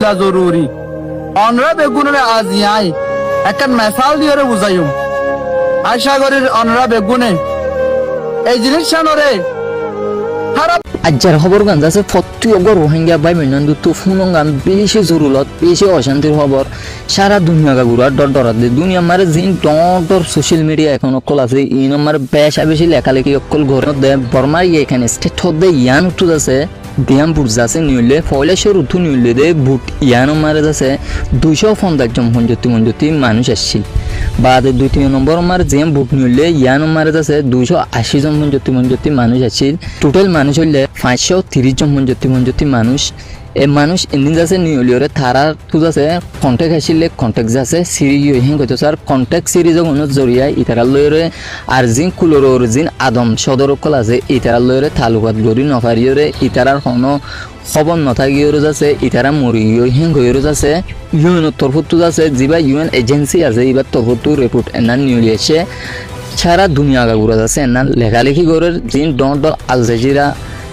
জরুরি অনরা বেগুনের আজিয়াই একখান মেসাল দিয়ে বুঝাইম আশা করি অনরা বেগুনে এই জিনিস সানরে খারাপ আজ্জার খবর গান আছে ফত্তি অগর রোহিঙ্গা বাই মেনান্দু তুফুন গান বেশি জরুরত বেশি অশান্তির খবর সারা দুনিয়া গাগুরা ডর ডরাত দে দুনিয়া মারে জিন ডর সোশ্যাল মিডিয়া এখন অকল আছে ইন আমার বেশা বেশি লেখালেখি অকল ঘরে দে বর্মার এখানে স্টেট হদে ইয়ান উঠু আছে দিয়াম বুট যাচ্ছে নিউলে ফয়লাশের উঠু নিউলে দে বুট ইয়ানো মারে যাচ্ছে 250 জন মঞ্জতি মানুষ আসছিল বাদ 2-3 নম্বর মার জিয়াম বুট নিউলে ইয়ানো মারে যাচ্ছে 280 জন মঞ্জতি মানুষ আসছিল টোটাল মানুষ হইলে 530 জন মঞ্জতি মানুষ এ মানুষ এদিন যাচ্ছে নিউলিওরে থারা তু যাচ্ছে কন্টেক্ট আসলে কন্টেক্ট যাচ্ছে সিরিজ হেন কইতো স্যার কন্টেক্ট সিরিজ কোনো জরিয়া ইতারা লয়রে আর জিন কুলোর জিন আদম সদর কল আছে ইতারা লয়রে তালুকাত গরি নফারিয়রে ইতারার কোনো খবর নথাকিয়রে যাচ্ছে ইতারা মরিও হেন গয়রে যাচ্ছে ইউএনের তরফত যাচ্ছে যিবা ইউএন এজেন্সি আছে এবার তরফত রিপোর্ট এনার নিউলিয়েছে সারা দুনিয়া গাগুরা যাচ্ছে এনার লেখালেখি করে জিন ডর আল জাজিরা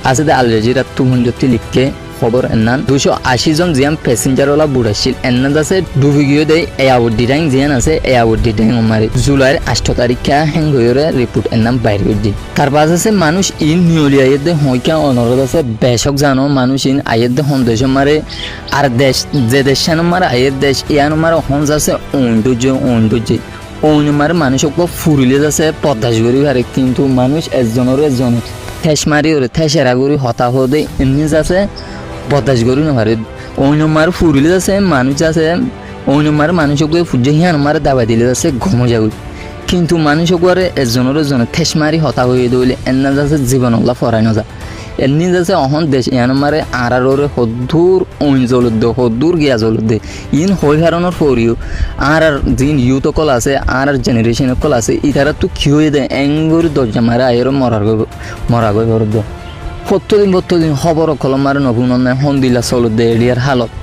আছে আল জাজিরা তুমঞ্জতি লিখকে খবর এনান 280 জন জিয়াম প্যাসেঞ্জার ওলা বুড় আসছিল এনান আছে ডুবি গিয়ে দেয় এয়ারপোর্ট ডিটাইং জিয়ান আছে এয়ারপোর্ট ডিটাইং আমারে জুলাইয়ের 8 তারিখে হেঙ্গয়রে রিপোর্ট এনাম বাইর করে দি তার পাশ আছে মানুষ ইন নিউলি আইতে হইকা অনুরোধ আছে বেশক জানো মানুষ ইন আইতে সন্দেশ মারে আর দেশ যে দেশ মারে আইয়ের দেশ ইয়ান মারে হঞ্জ আছে অন্ডুজ মারে মানুষক ফুরিলে যাচ্ছে পদ্মাশ করি পারে কিন্তু মানুষ একজনের ঠেস মারি ওরে ঠেসেরা করি হতাশ হতে এমনি যাচ্ছে বদাস করি না পারে অন্যমার ফুরিলে যাচ্ছে মানুষ আছে অন্যমার মানুষকে ফুজে হিয়ান মারে দাবাই দিলে যাচ্ছে ঘুমো যাবে কিন্তু মানুষকে একজনের ঠেস মারি হতা হয়ে দইলে এনা যাচ্ছে জীবন ওলা ফরানো যা এমনি যাচ্ছে অহন দেশ ইয়ান মারে আড়ারে হদ্দুর অইন জলত দে হদ্দুর গিয়া জলত দে ইন হই হারানোর পরিও আর যিন ইউথ কল আছে আর জেনারেশন কল আছে ইতারা তো কি হয়ে দেয় এঙ্গুরি দরজা মারে আয়ের মরা গই ভর দে প্রত্যেকদিন খবর কলম মারে নবুন হন্দিলা চলত দে এরিয়ার হালত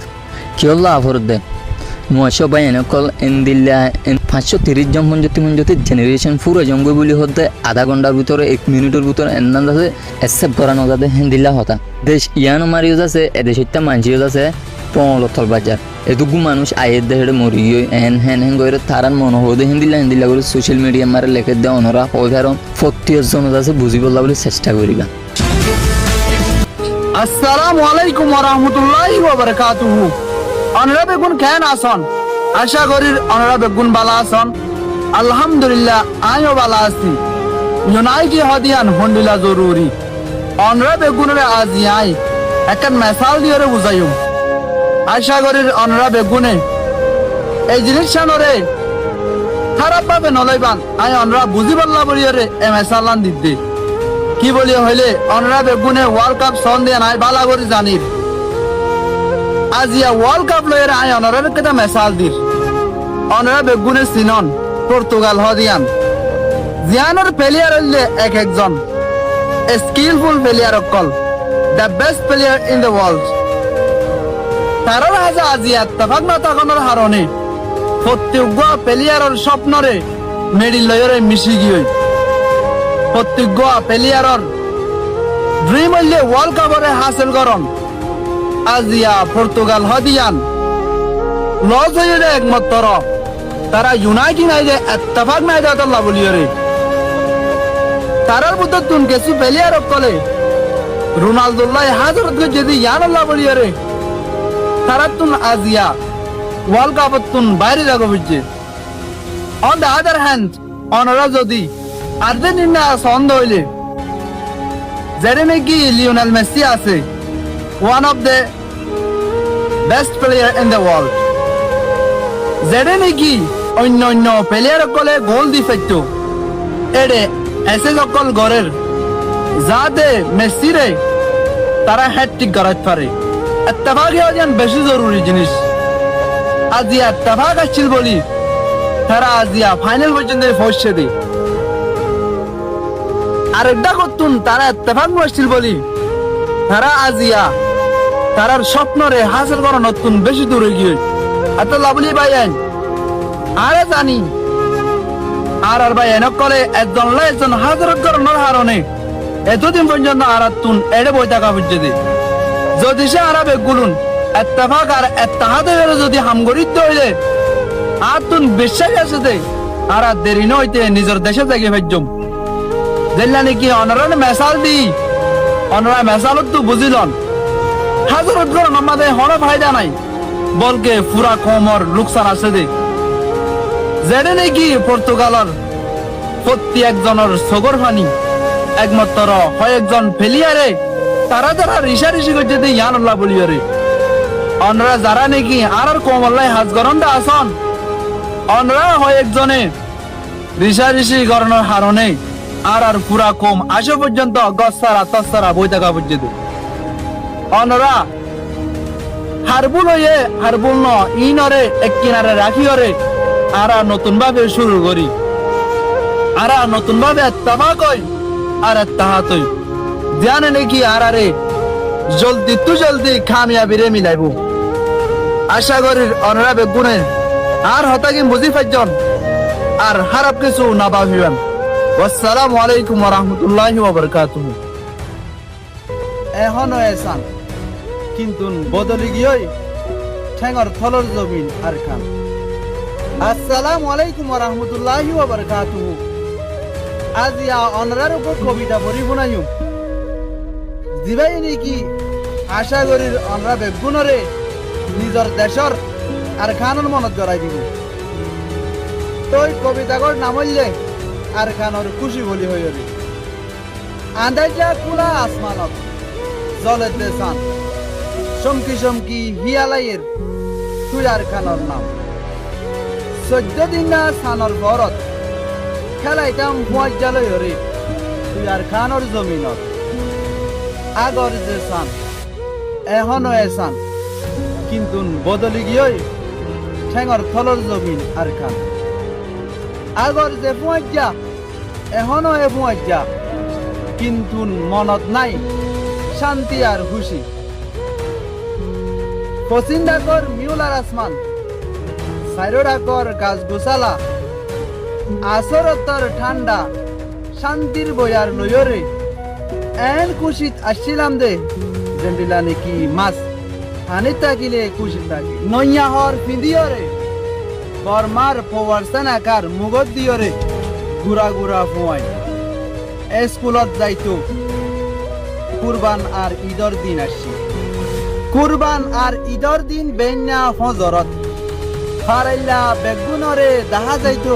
কি হল আভর দে 900 বাই এনেকল এনদিল্লা 530 জন মঞ্জতি জেনারেশন পুরো জঙ্গল বলি হতে আধা ঘন্টার ভিতরে 1 মিনিটের ভিতরে এন্দান আছে অ্যাকসেপ্ট করানো যাতে হেন্দিল্লা হতা দেশ ইয়ানো মারিও যাচ্ছে এদেশ হত্যা মানজিও যাচ্ছে পলতল বাজার এটুকু মানুষ আয়ের দেহে মরিও হেন করে তারান মনে হতে হেন্দিল্লা করে সোশ্যাল মিডিয়া মারে লেখে দেয় অনরা হয় কারণ 40 জন আছে বুঝি বললা বলে চেষ্টা করিবা। আসসালামু আলাইকুম ওয়া রাহমাতুল্লাহি ওয়া বারাকাতুহু অনরা বেগুন কেন আসন আশা করি অনরা বেগুন বালা আসন আলহামদুলিল্লাহ আমিও বালা আছি ইউনাই কি হদিয়ান হন্ডিলা জরুরি অনরা বেগুনের আজিয়াই একখান মেসাল দিয়ে বুঝাইম আশা করি অনরা বেগুনে এই জিনিস সানরে খারাপ ভাবে নলাইবান আমি অনরা বুঝি পারলা বলিয়ারে এ মেসালান দিতে কি বলিয়া হইলে অনরা বেগুনে ওয়ার্ল্ড কাপ সন দিয়ে নাই বালা করে জানির আজিয়া ওয়ার্ল্ড কাপ লয়ের আই অনরের কেটা মেসাল দির অনরা বেগুনে সিনন পর্তুগাল হদিয়ান জিয়ানোর প্লেয়ার হইলে একজন স্কিলফুল প্লেয়ার অকল the best player in the world তারার হাজা আজিয়া তফাক না তখনের হারণে প্রত্যেক প্লেয়ারের স্বপ্নরে মেডিল লয়েরে মিশি গিয়ে প্রত্যেক প্লেয়ারের ড্রিম হইলে ওয়ার্ল্ড কাপরে হাসিল করন আজিয়া পর্তুগাল হদিয়ান লস হইলে একমাত্র তারা ইউনাইটেড নাই যে এত্তেফাক নাই দাতাল্লাহ বলিয়রে তারার মধ্যে তুন কিছু প্লেয়ার কলে রোনালদোল্লাহ হাজারত যদি ইয়ানাল্লাহ বলিয়রে তারা তুন আজিয়া ওয়ার্ল্ড কাপত তুন বাইরে যাগো বুঝছে অন দ্য আদার হ্যান্ড অনরা যদি আর্জেন্টিনা সন্দ হইলে যেটা নাকি লিওনেল মেসি আছে one of the best player in the world যেটা নাকি অন্য প্লেয়ার কলে গোল দি ফেলতো এডে এসে সকল গড়ের যাতে মেসিরে তারা হ্যাটট্রিক করাতে পারে এত্তেফাক হওয়া বেশি জরুরি জিনিস আজিয়া এত্তেফাক আসছিল বলি তারা আজিয়া ফাইনাল পর্যন্ত পৌঁছে দেয় আর একটা করতুন তারা এত্তেফাক আসছিল বলি তারা আজিয়া তারার স্বপ্নরে হাসিল করা নতুন বেশি দূরে গিয়ে এত লাভলি ভাই আরে জানি আর ভাই এনক করে একজন হাজারত করানোর হারণে এতদিন পর্যন্ত আর তুন এড়ে বই টাকা বুঝছে যদি সে আরবে গুলুন এত্তেফাক আর এত্তাহাদের যদি হামগরিত হইলে আর তুন বিশ্বাস আছে দে আর দেরি নইতে নিজের দেশে থেকে ভেজম জেলা নাকি অনরান মেসাল দি অনরা মেসালত তো বুঝিলন হাজারত গর আমাদের হন ফায়দা নাই বলকে পুরা কমর লোকসান আছে দে যেটা নাকি পর্তুগালর প্রতি একজনের সগর ফানি একমাত্র হয় একজন ফেলিয়ারে তারা যারা রিসারিসি করছে দে ইয়ানুল্লাহ বলিয়ারে অনরা যারা নাকি আর কমল্লাই হাজ গরমটা আসন অনরা হয় একজনে রিসারিসি গরনের হারণে আর পুরা কম আসো পর্যন্ত গসারা তসারা বই থাকা পর্যন্ত অনরা হারবুল হয়ে হারবুল ন ইনরে এক কিনারে রাখি হরে আর নতুন ভাবে শুরু করি আর নতুন ভাবে তাবা কই আর তাহাতই জানে নাকি আরে জলদি তু জলদি কামিয়াবি রে মিলাইব আশা করি অনরা বেগুনে আর হতাকি বুঝি পাইজন আর খারাপ কিছু না ভাবিবেন আসসালামু আলাইকুম ওয়া রাহমাতুল্লাহি ওয়া বারাকাতুহু এখনো এসান কিন্তু বদলি গিয়ে ঠেঙর থলর জমিন আর খান আসসালামু আলাইকুম ওয়া রাহমাতুল্লাহি ওয়া বারাকাতুহু আজ ইয়া অনরার উপর কবিতা পড়ি শুনাইও দিবাই নাকি আশা করি অনরা বেগুনরে নিজর দেশর আর খানের মনত জড়াই দিব তই কবিতাগর নাম হইলে আর খানর খুশি বলি হইরে আন্দাজা কুলা আসমানত জলেতে সান সমকি সমকি হিয়ালাইয়ের তুই আর খানর নাম 14 দিন না সানর ভরত খেলাইতাম হুয়াজ্জালই হরে তুই আর খানর জমিনত আগর যে সান এখনো এসান কিন্তু বদলি গিয়ে ঠেঙর থলর জমিন আর খান আগর যে ফুয়াজ্জা এখনো এ ফুয়াজ্জা কিন্তু মনত নাই শান্তি আর খুশি পচিন্দা কর মিউলার আসমান সাইরোডা কর গাছ গোসালা আসরতর ঠান্ডা শান্তির বয়ার নয়রে এন খুশিত আসছিলাম দে জেন্ডিলা নাকি মাছ হানি থাকিলে খুশি থাকি নইয়া হর ফিন্দিয়রে বর্মার পওয়ারসান আকার মুগত দিয়রে গুড়া গুড়া ফুয়াই স্কুলত যাইতো কুরবান আর ঈদর দিন আসছি কুরবান আর ঈদর দিন বেন্যা ফজরত ফারাইলা বেগুনরে দেখা যাইতো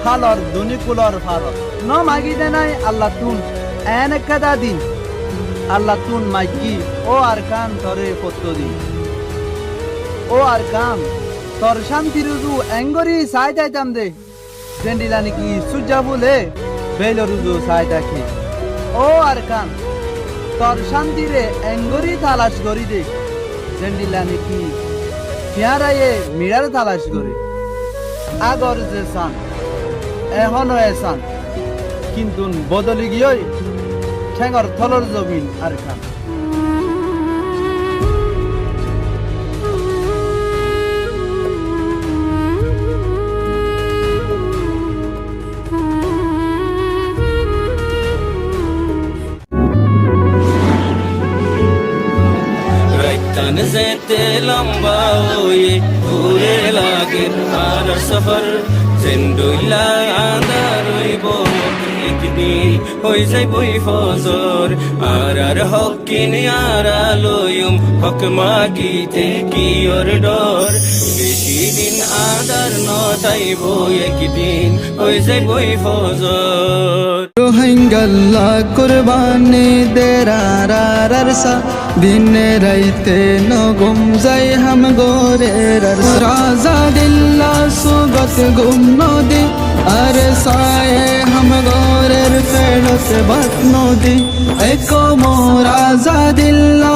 খালর দুনিকুলর ফারত ন মাগি দে নাই আল্লাহ তুন এন একটা দিন আল্লাহ তুন মাগি ও আর কান তরে কত দিন ও আর কাম তোর শান্তি রুজু এঙ্গরি সাই যাইতাম দে জেন্ডিলা নাকি সুজা বলে বেল রুজু সাই দেখে ও আর কান তোর শান্তি রে এঙ্গরি তালাশ করি দে জেন্ডিলা নাকি পেয়ারায়ে মিড়ার তালাশ করে আগর যে সান এখনো এসান কিন্তু বদলি গিয়ে ঠেঙর থলর জমিন আর খান तन जेते लंबा होए पूरे लागे आर सफर जिंदुला आंदार होइबो एक दिन হই যাই বই ফজর আর হকিন আর আলোয়ম হক মাগিতে কি ওর ডর বেশি দিন আদার নতাইব একদিন হই যাই বই ফজর রোহিঙ্গাল্লা কুরবানি দেরারারসা দিনে রাইতে নগম যাই হাম গোরে রাজা দিল্লা সুগত গুম নদী আর সায়ে হাম গোরের ফেরত বাত নদী এক মো রাজা দিল্লা